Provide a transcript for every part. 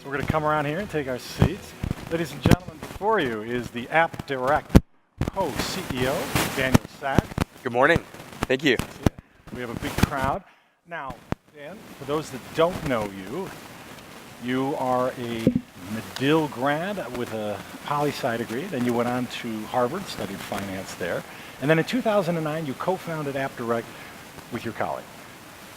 We're going to come around here and take our seats. Ladies and gentlemen, before you is the App Direct co-CEO, Daniel Sack. Good morning. Thank you. We have a big crowd. Now, Dan, for those that don't know you, you are a Medill grad with a poli-sci degree. Then you went on to Harvard, studied finance there. And then in 2009, you co-founded App Direct with your colleague.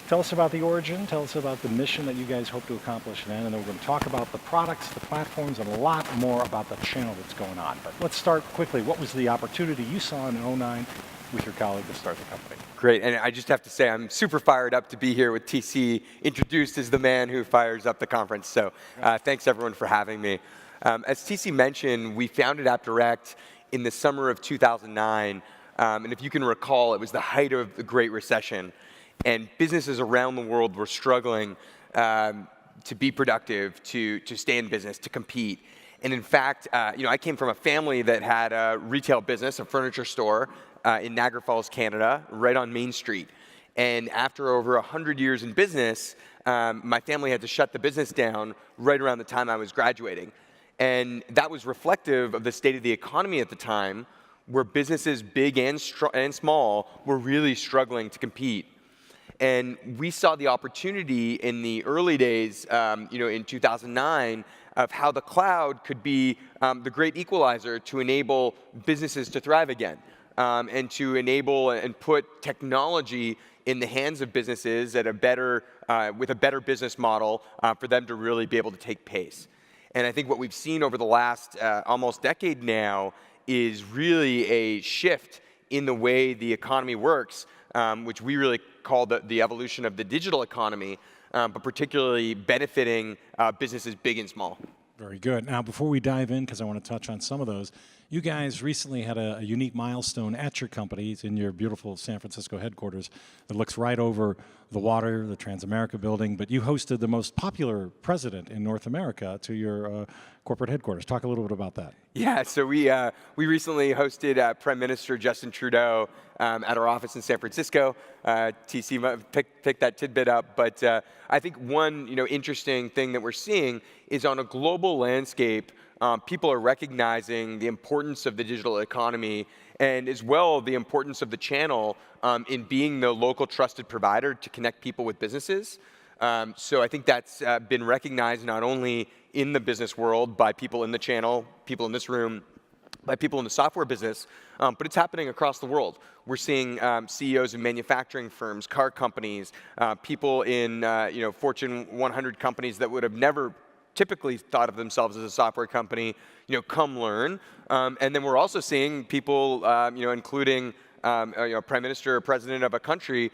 Tell us about the origin, tell us about the mission that you guys hope to accomplish then, and then we're going to talk about the products, the platforms, and a lot more about the channel that's going on. But let's start quickly. What was the opportunity you saw in 2009 with your colleague to start the company? Great, and I just have to say I'm super fired up to be here with TC, introduced as the man who fires up the conference. So thanks everyone for having me. As TC mentioned, we founded App Direct in the summer of 2009, and if you can recall, it was the height of the Great Recession. And businesses around the world were struggling to be productive, to stay in business, to compete. And in fact, I came from a family that had a retail business, a furniture store in Niagara Falls, Canada, right on Main Street. And after over 100 years in business, my family had to shut the business down right around the time I was graduating. And that was reflective of the state of the economy at the time, where businesses, big and small, were really struggling to compete. And we saw the opportunity in the early days, in 2009, of how the cloud could be the great equalizer to enable businesses to thrive again, and to enable and put technology in the hands of businesses at with a better business model for them to really be able to take pace. And I think what we've seen over the last almost decade now is really a shift in the way the economy works, which we really call the evolution of the digital economy, but particularly benefiting businesses big and small. Very good. Now, before we dive in, because I want to touch on some of those, you guys recently had a unique milestone at your company. It's in your beautiful San Francisco headquarters that looks right over the water, the Transamerica building, but you hosted the most popular president in North America to your corporate headquarters. Talk a little bit about that. Yeah, so we recently hosted Prime Minister Justin Trudeau at our office in San Francisco. TC picked that tidbit up, but I think one interesting thing that we're seeing is on a global landscape, people are recognizing the importance of the digital economy and as well the importance of the channel in being the local trusted provider to connect people with businesses. So I think that's been recognized not only in the business world by people in the channel, people in this room, by people in the software business, but it's happening across the world. We're seeing CEOs of manufacturing firms, car companies, people in Fortune 100 companies that would have never typically thought of themselves as a software company, come learn. And then we're also seeing people, including prime minister or president of a country,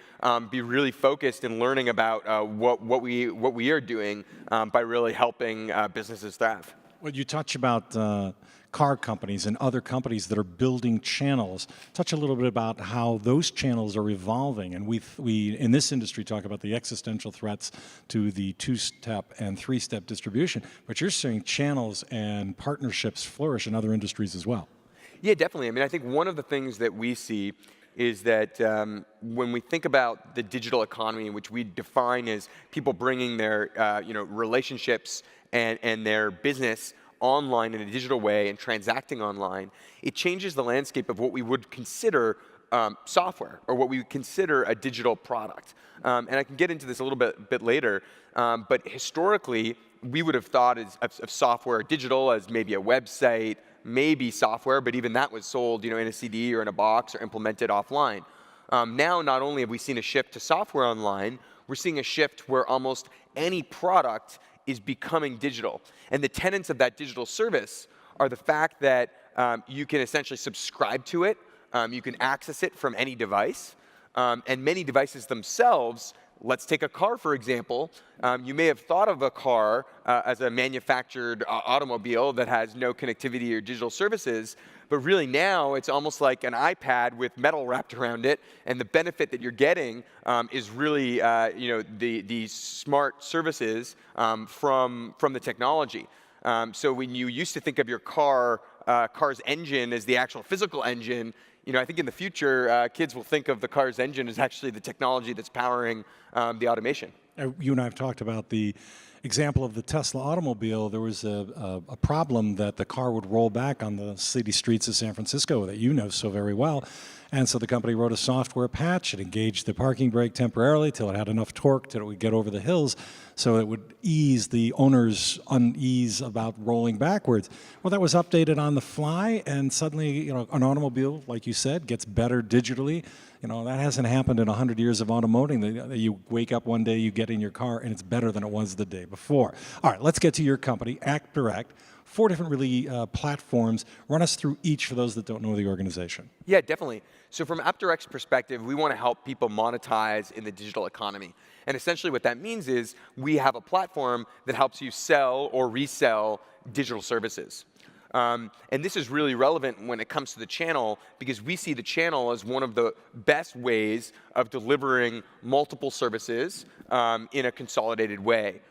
be really focused in learning about what we are doing by really helping businesses thrive. Well, you touch about car companies and other companies that are building channels. Touch a little bit about how those channels are evolving. And we in this industry talk about the existential threats to the two-step and three-step distribution, but you're seeing channels and partnerships flourish in other industries as well. Yeah, definitely. I mean, I think one of the things that we see is that when we think about the digital economy, which we define as people bringing their relationships and their business online in a digital way and transacting online, it changes the landscape of what we would consider software or what we would consider a digital product. And I can get into this a little bit later, but historically, we would have thought of software digital as maybe a website, maybe software, but even that was sold in a CD or in a box or implemented offline. Now, not only have we seen a shift to software online, we're seeing a shift where almost any product is becoming digital. And the tenets of that digital service are the fact that you can essentially subscribe to it, you can access it from any device, and many devices themselves. Let's take a car, for example. You may have thought of a car as a manufactured automobile that has no connectivity or digital services, but really now it's almost like an iPad with metal wrapped around it, and the benefit that you're getting is really the smart services from the technology. So when you used to think of your car's engine as the actual physical engine, I think in the future, kids will think of the car's engine as actually the technology that's powering the automation. You and I have talked about the example of the Tesla automobile, there was a problem that the car would roll back on the city streets of San Francisco that you know so very well. And so the company wrote a software patch. It engaged the parking brake temporarily till it had enough torque till it would get over the hills, so it would ease the owner's unease about rolling backwards. Well, that was updated on the fly, and suddenly, an automobile, like you said, gets better digitally. That hasn't happened in 100 years of automotive. You wake up one day, you get in your car, and it's better than it was the day before. All right, let's get to your company, ActDirect. 4 different really platforms. Run us through each for those that don't know the organization. Yeah, definitely. So from AppDirect's perspective, we want to help people monetize in the digital economy. And essentially what that means is we have a platform that helps you sell or resell digital services. And this is really relevant when it comes to the channel, because we see the channel as one of the best ways of delivering multiple services in a consolidated way.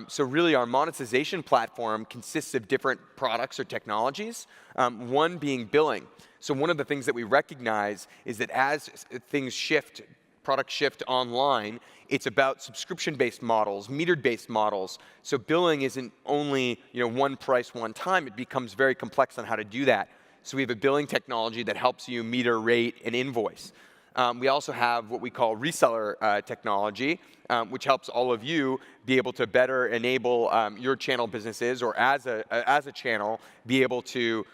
So really our monetization platform consists of different products or technologies, one being billing. So one of the things that we recognize is that as things shift, products shift online, it's about subscription-based models, metered-based models. So billing isn't only one price, one time. It becomes very complex on how to do that. So we have a billing technology that helps you meter, rate, and invoice. We also have what we call reseller technology, which helps all of you be able to better enable your channel businesses, or as a channel, be able to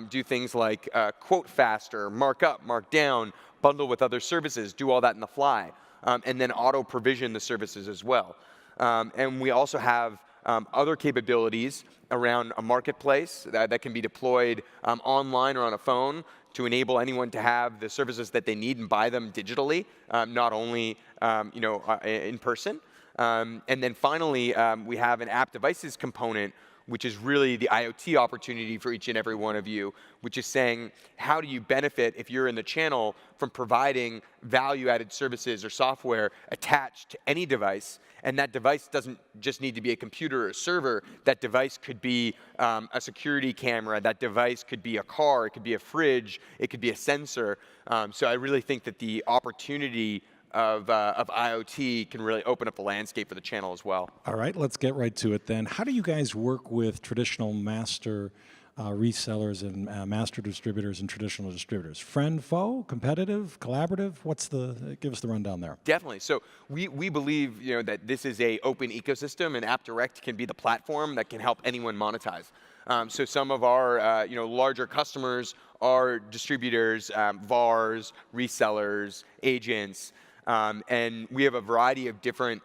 do things like quote faster, mark up, mark down, bundle with other services, do all that in the fly, and then auto provision the services as well. And we also have other capabilities around a marketplace that can be deployed online or on a phone to enable anyone to have the services that they need and buy them digitally, not only in person. And then finally, we have an app devices component, which is really the IoT opportunity for each and every one of you, which is saying, how do you benefit if you're in the channel from providing value-added services or software attached to any device? And that device doesn't just need to be a computer or a server. That device could be a security camera. That device could be a car. It could be a fridge. It could be a sensor. So I really think that the opportunity of IoT can really open up the landscape for the channel as well. All right, let's get right to it then. How do you guys work with traditional master resellers and master distributors and traditional distributors? Friend, foe, competitive, collaborative? Give us the rundown there. Definitely. So we believe that this is an open ecosystem, and AppDirect can be the platform that can help anyone monetize. So some of our larger customers are distributors, VARs, resellers, agents, and we have a variety of different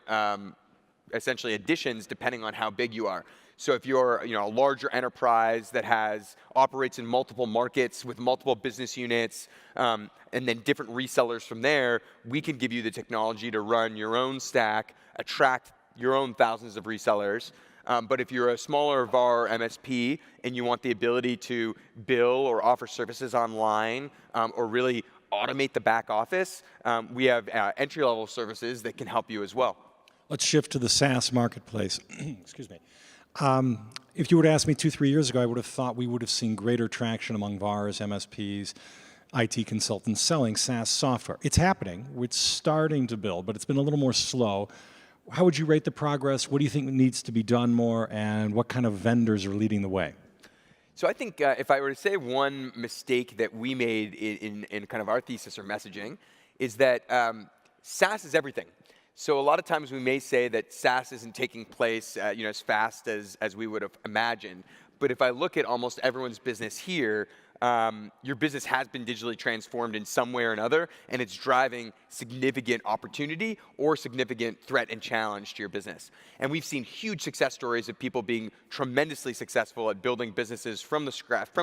essentially additions depending on how big you are. So if you're a larger enterprise that operates in multiple markets with multiple business units, and then different resellers from there, we can give you the technology to run your own stack, attract your own thousands of resellers. But if you're a smaller VAR MSP and you want the ability to bill or offer services online, or really automate the back office, we have entry-level services that can help you as well. Let's shift to the SaaS marketplace. Excuse me. If you would ask me 2-3 years ago, I would have thought we would have seen greater traction among VARs, MSPs, IT consultants selling SaaS software. It's happening. It's starting to build, but it's been a little more slow. How would you rate the progress? What do you think needs to be done more, and what kind of vendors are leading the way? So I think if I were to say one mistake that we made in kind of our thesis or messaging is that SaaS is everything. So a lot of times we may say that SaaS isn't taking place as fast as we would have imagined. But if I look at almost everyone's business here, your business has been digitally transformed in some way or another, and it's driving significant opportunity or significant threat and challenge to your business. And we've seen huge success stories of people being tremendously successful at building businesses from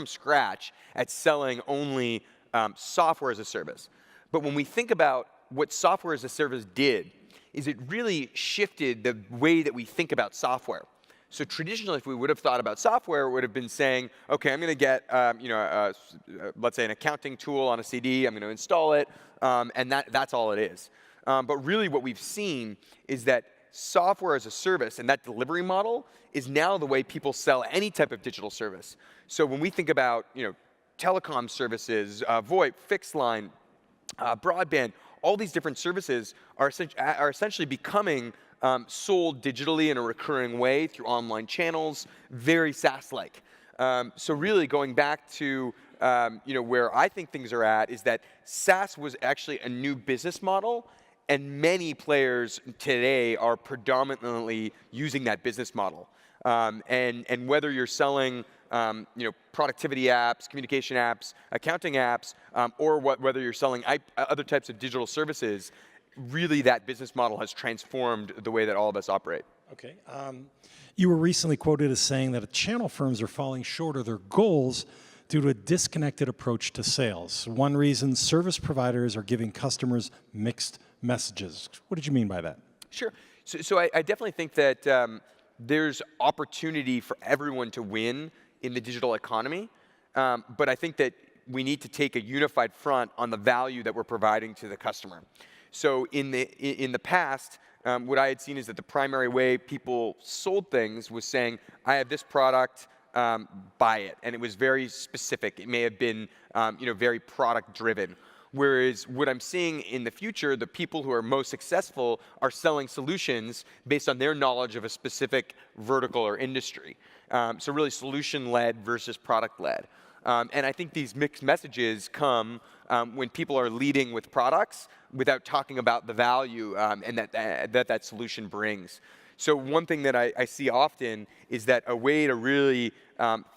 scratch at selling only software as a service. But when we think about what software as a service did, is it really shifted the way that we think about software. So traditionally, if we would have thought about software, it would have been saying, okay, I'm going to get, let's say an accounting tool on a CD, I'm going to install it, and that's all it is. But really what we've seen is that software as a service and that delivery model is now the way people sell any type of digital service. So when we think about, telecom services, VoIP, fixed line, broadband, all these different services are essentially becoming sold digitally in a recurring way through online channels, very SaaS-like. So really going back to where I think things are at is that SaaS was actually a new business model, and many players today are predominantly using that business model. And whether you're selling productivity apps, communication apps, accounting apps, or whether you're selling other types of digital services, really that business model has transformed the way that all of us operate. Okay. You were recently quoted as saying that channel firms are falling short of their goals due to a disconnected approach to sales. One reason, service providers are giving customers mixed messages. What did you mean by that? Sure. So I definitely think that there's opportunity for everyone to win in the digital economy, but I think that we need to take a unified front on the value that we're providing to the customer. So in the past, what I had seen is that the primary way people sold things was saying, I have this product, buy it. And it was very specific. It may have been very product driven. Whereas what I'm seeing in the future, the people who are most successful are selling solutions based on their knowledge of a specific vertical or industry. So really solution-led versus product-led. And I think these mixed messages come when people are leading with products without talking about the value and that solution brings. So one thing that I see often is that a way to really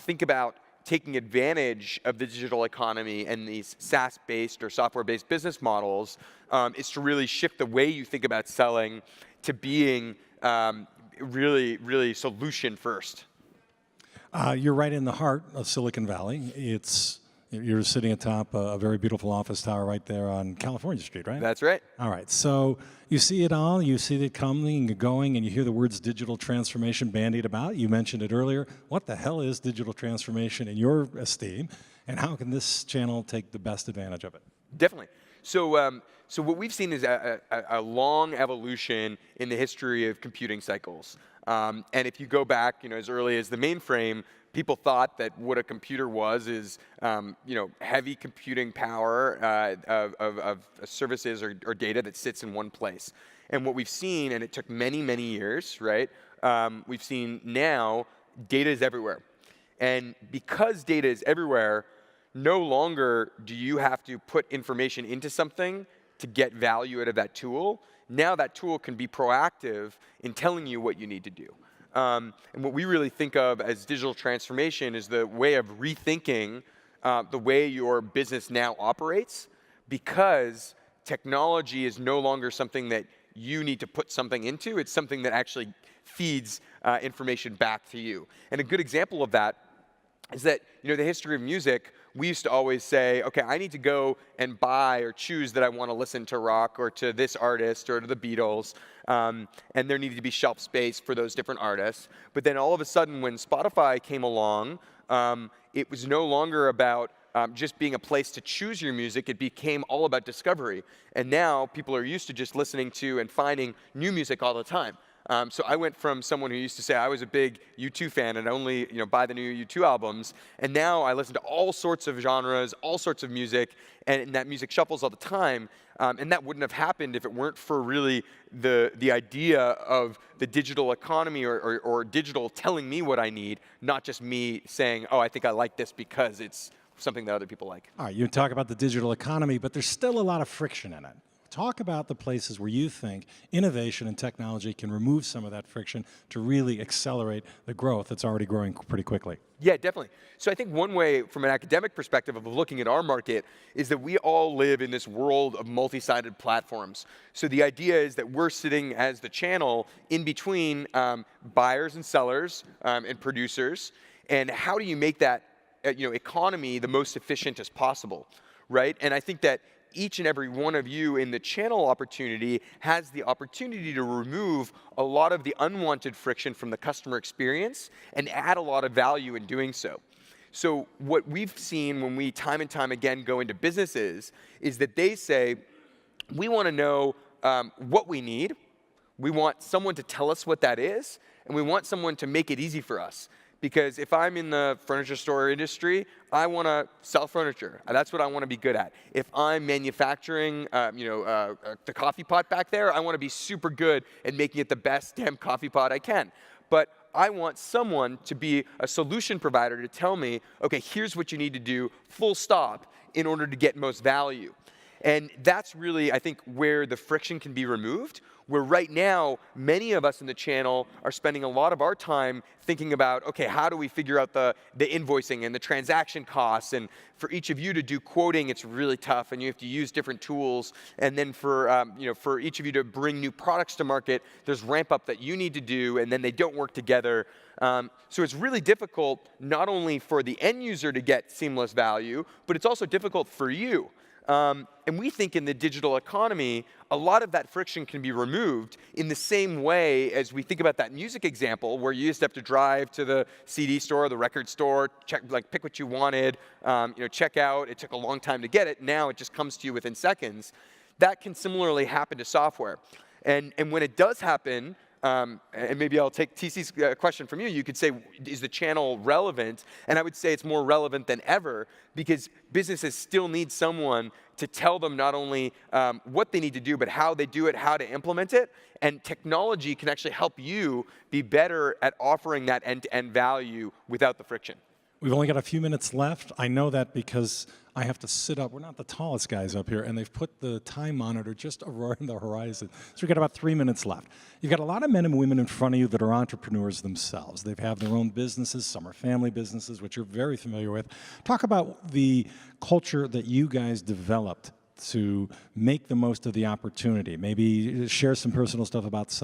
think about taking advantage of the digital economy and these SaaS-based or software-based business models is to really shift the way you think about selling to being really, really solution first. You're right in the heart of Silicon Valley. You're sitting atop a very beautiful office tower right there on California Street, right? That's right. All right. So you see it all. You see it coming and going, and you hear the words digital transformation bandied about. You mentioned it earlier. What the hell is digital transformation in your esteem, and how can this channel take the best advantage of it? Definitely. So what we've seen is a long evolution in the history of computing cycles. And if you go back, as early as the mainframe, people thought that what a computer was is, heavy computing power of services or data that sits in one place. And what we've seen, and it took many, many years, right? We've seen now data is everywhere. And because data is everywhere, no longer do you have to put information into something to get value out of that tool. Now that tool can be proactive in telling you what you need to do. And what we really think of as digital transformation is the way of rethinking the way your business now operates, because technology is no longer something that you need to put something into. It's something that actually feeds information back to you. And a good example of that is that, the history of music, we used to always say, okay, I need to go and buy or choose that I want to listen to rock or to this artist or to the Beatles, and there needed to be shelf space for those different artists. But then all of a sudden when Spotify came along, it was no longer about just being a place to choose your music. It became all about discovery. And now people are used to just listening to and finding new music all the time. So I went from someone who used to say I was a big U2 fan and only buy the new U2 albums, and now I listen to all sorts of genres, all sorts of music, and that music shuffles all the time. And that wouldn't have happened if it weren't for really the idea of the digital economy or digital telling me what I need, not just me saying, oh, I think I like this because it's something that other people like. All right, you talk about the digital economy, but there's still a lot of friction in it. Talk about the places where you think innovation and technology can remove some of that friction to really accelerate the growth that's already growing pretty quickly. Yeah, definitely. So I think one way, from an academic perspective of looking at our market, is that we all live in this world of multi-sided platforms. So the idea is that we're sitting as the channel in between buyers and sellers and producers. And how do you make that economy the most efficient as possible, right? And I think that each and every one of you in the channel opportunity has the opportunity to remove a lot of the unwanted friction from the customer experience and add a lot of value in doing so. So what we've seen when we time and time again go into businesses is that they say, we want to know what we need, we want someone to tell us what that is, and we want someone to make it easy for us. Because if I'm in the furniture store industry, I want to sell furniture. That's what I want to be good at. If I'm manufacturing, the coffee pot back there, I want to be super good at making it the best damn coffee pot I can. But I want someone to be a solution provider to tell me, okay, here's what you need to do, full stop, in order to get most value. And that's really, I think, where the friction can be removed, where right now, many of us in the channel are spending a lot of our time thinking about, okay, how do we figure out the invoicing and the transaction costs? And for each of you to do quoting, it's really tough, and you have to use different tools. And then for each of you to bring new products to market, there's ramp up that you need to do, and then they don't work together. So it's really difficult, not only for the end user to get seamless value, but it's also difficult for you. And we think in the digital economy, a lot of that friction can be removed in the same way as we think about that music example, where you used to have to drive to the CD store, the record store, pick what you wanted, check out. It took a long time to get it. Now it just comes to you within seconds. That can similarly happen to software. And when it does happen, and maybe I'll take TC's question from you. You could say, is the channel relevant? And I would say it's more relevant than ever, because businesses still need someone to tell them not only what they need to do, but how they do it, how to implement it. And technology can actually help you be better at offering that end-to-end value without the friction. We've only got a few minutes left. I know that because I have to sit up. We're not the tallest guys up here, and they've put the time monitor just around the horizon. So we've got about 3 minutes left. You've got a lot of men and women in front of you that are entrepreneurs themselves. They have their own businesses. Some are family businesses, which you're very familiar with. Talk about the culture that you guys developed to make the most of the opportunity. Maybe share some personal stuff about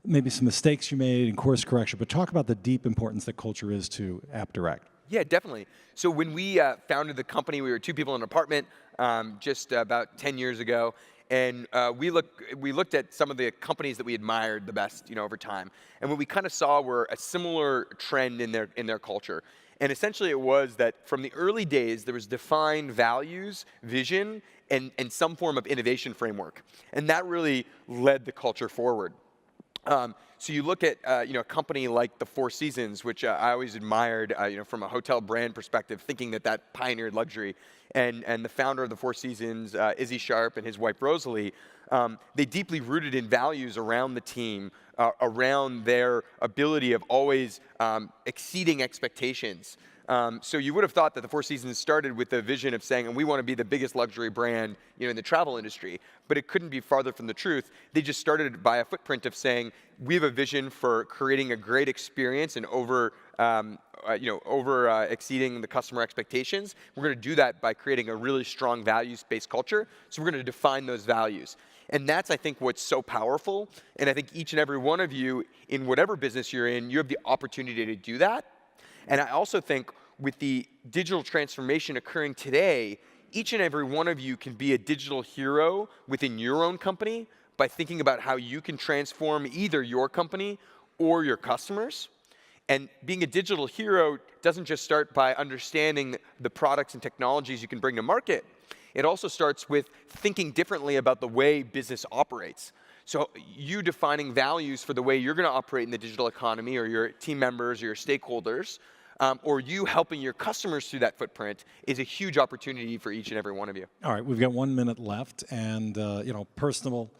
maybe some mistakes you made in course correction, but talk about the deep importance that culture is to AppDirect. Yeah, definitely. So when we founded the company, we were 2 people in an apartment just about 10 years ago, and we looked at some of the companies that we admired the best, over time. And what we kind of saw were a similar trend in their culture. And essentially, it was that from the early days, there was defined values, vision, and some form of innovation framework, and that really led the culture forward. So you look at a company like the Four Seasons, which I always admired from a hotel brand perspective, thinking that pioneered luxury. And the founder of the Four Seasons, Izzy Sharp, and his wife Rosalie, they deeply rooted in values around the team, around their ability of always exceeding expectations. So you would have thought that the Four Seasons started with the vision of saying, and we want to be the biggest luxury brand in the travel industry, but it couldn't be farther from the truth. They just started by a footprint of saying, we have a vision for creating a great experience and exceeding the customer expectations. We're going to do that by creating a really strong values-based culture. So we're going to define those values. And that's, I think, what's so powerful. And I think each and every one of you, in whatever business you're in, you have the opportunity to do that. And I also think with the digital transformation occurring today, each and every one of you can be a digital hero within your own company by thinking about how you can transform either your company or your customers. And being a digital hero doesn't just start by understanding the products and technologies you can bring to market. It also starts with thinking differently about the way business operates. So you defining values for the way you're going to operate in the digital economy, or your team members or your stakeholders, or you helping your customers through that footprint, is a huge opportunity for each and every one of you. All right, we've got 1 minute left, and personal,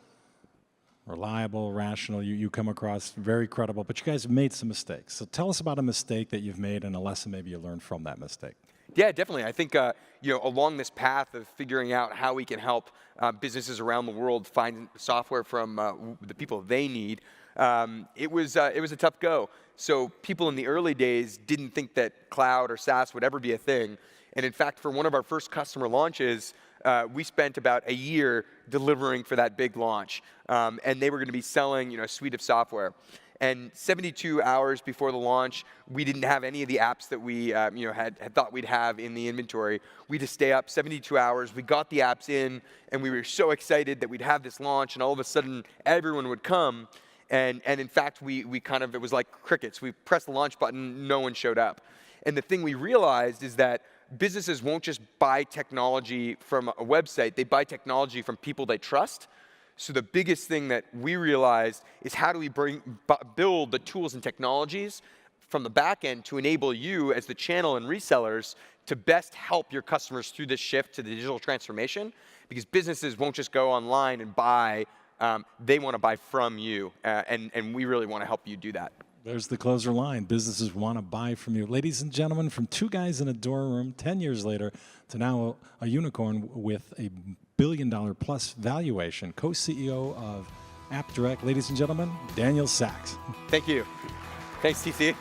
reliable, rational, you come across very credible, but you guys have made some mistakes. So tell us about a mistake that you've made and a lesson maybe you learned from that mistake. Yeah, definitely. I think along this path of figuring out how we can help businesses around the world find software from the people they need, it was a tough go. So people in the early days didn't think that cloud or SaaS would ever be a thing. And in fact, for one of our first customer launches, we spent about a year delivering for that big launch. And they were going to be selling a suite of software. And 72 hours before the launch, we didn't have any of the apps that we had thought we'd have in the inventory. We just stay up 72 hours. We got the apps in, and we were so excited that we'd have this launch, and all of a sudden, everyone would come. And in fact, it was like crickets. We pressed the launch button, no one showed up. And the thing we realized is that businesses won't just buy technology from a website. They buy technology from people they trust. So the biggest thing that we realized is how do we build the tools and technologies from the back end to enable you as the channel and resellers to best help your customers through this shift to the digital transformation, because businesses won't just go online and buy, they want to buy from you, and we really want to help you do that. There's the closer line. Businesses want to buy from you. Ladies and gentlemen, from two guys in a dorm room 10 years later to now a unicorn with a $1 billion plus valuation, co-CEO of AppDirect, ladies and gentlemen, Daniel Sachs. Thank you. Thanks, TC.